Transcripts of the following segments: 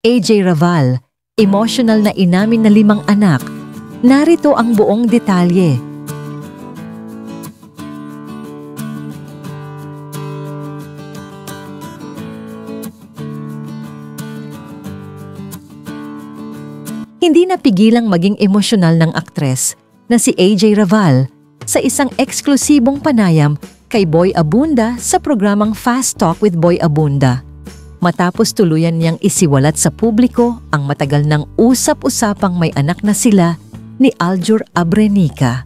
AJ Raval, emotional na inamin na 5 anak. Narito ang buong detalye. Hindi napigilang maging emosyonal ng aktres na si AJ Raval sa isang eksklusibong panayam kay Boy Abunda sa programang Fast Talk with Boy Abunda. Matapos tuluyan niyang isiwalat sa publiko ang matagal ng usap-usapang may anak na sila ni Aljur Abrenica.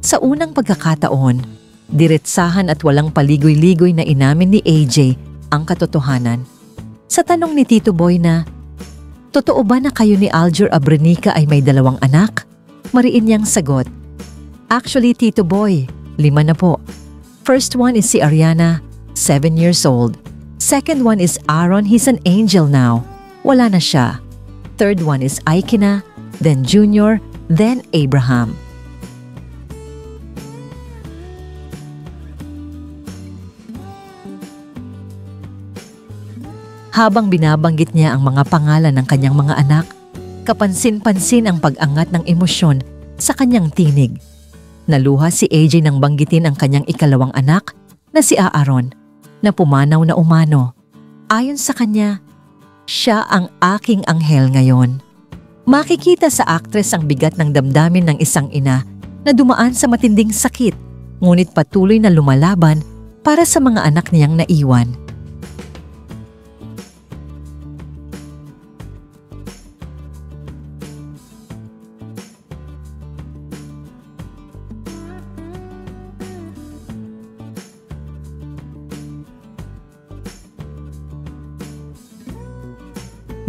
Sa unang pagkakataon, diretsahan at walang paligoy-ligoy na inamin ni AJ ang katotohanan. Sa tanong ni Tito Boy na, "Totoo ba na kayo ni Aljur Abrenica ay may 2 anak?" Mariin niyang sagot, "Actually, Tito Boy, 5 na po. First one is si Ariana, 7 years old. Second one is Aaron, he's an angel now. Wala na siya. Third one is Aikina, then Junior, then Abraham." Habang binabanggit niya ang mga pangalan ng kanyang mga anak, kapansin-pansin ang pag-angat ng emosyon sa kanyang tinig. Naluha si AJ nang banggitin ang kanyang ikalawang anak na si Aaron, na pumanaw na umano. Ayon sa kanya, siya ang aking anghel ngayon. Makikita sa aktres ang bigat ng damdamin ng isang ina na dumaan sa matinding sakit, ngunit patuloy na lumalaban para sa mga anak niyang naiwan.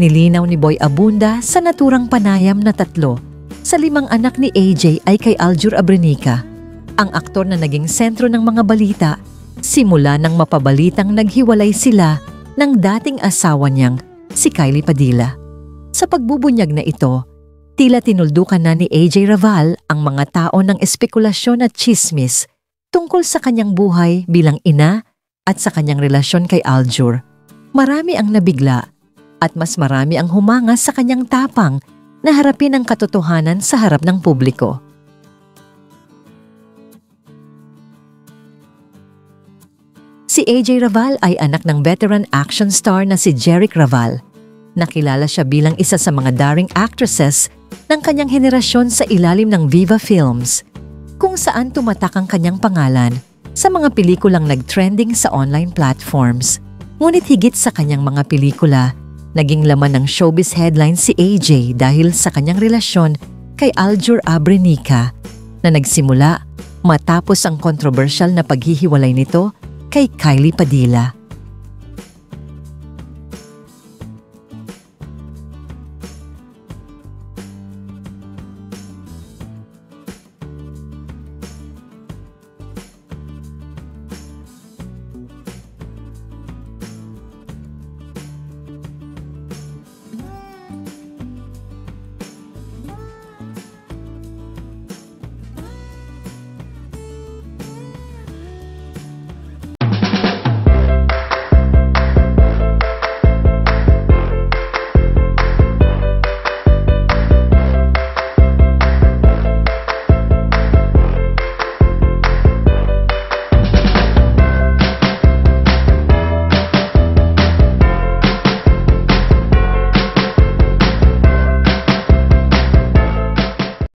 Nilinaw ni Boy Abunda sa naturang panayam na 3 sa 5 anak ni AJ ay kay Aljur Abrenica, ang aktor na naging sentro ng mga balita simula nang mapabalitang naghiwalay sila ng dating asawa niyang si Kylie Padilla. Sa pagbubunyag na ito, tila tinuldukan na ni AJ Raval ang mga tao ng espekulasyon at tsismis tungkol sa kanyang buhay bilang ina at sa kanyang relasyon kay Aljur. Marami ang nabigla at mas marami ang humanga sa kanyang tapang na harapin ang katotohanan sa harap ng publiko. Si AJ Raval ay anak ng veteran action star na si Jeric Raval. Nakilala siya bilang isa sa mga daring actresses ng kanyang henerasyon sa ilalim ng Viva Films, kung saan tumatak ang kanyang pangalan sa mga pelikulang nag-trending sa online platforms. Ngunit higit sa kanyang mga pelikula, naging laman ng showbiz headlines si AJ dahil sa kanyang relasyon kay Aljur Abrenica na nagsimula matapos ang kontrobersyal na paghihiwalay nito kay Kylie Padilla.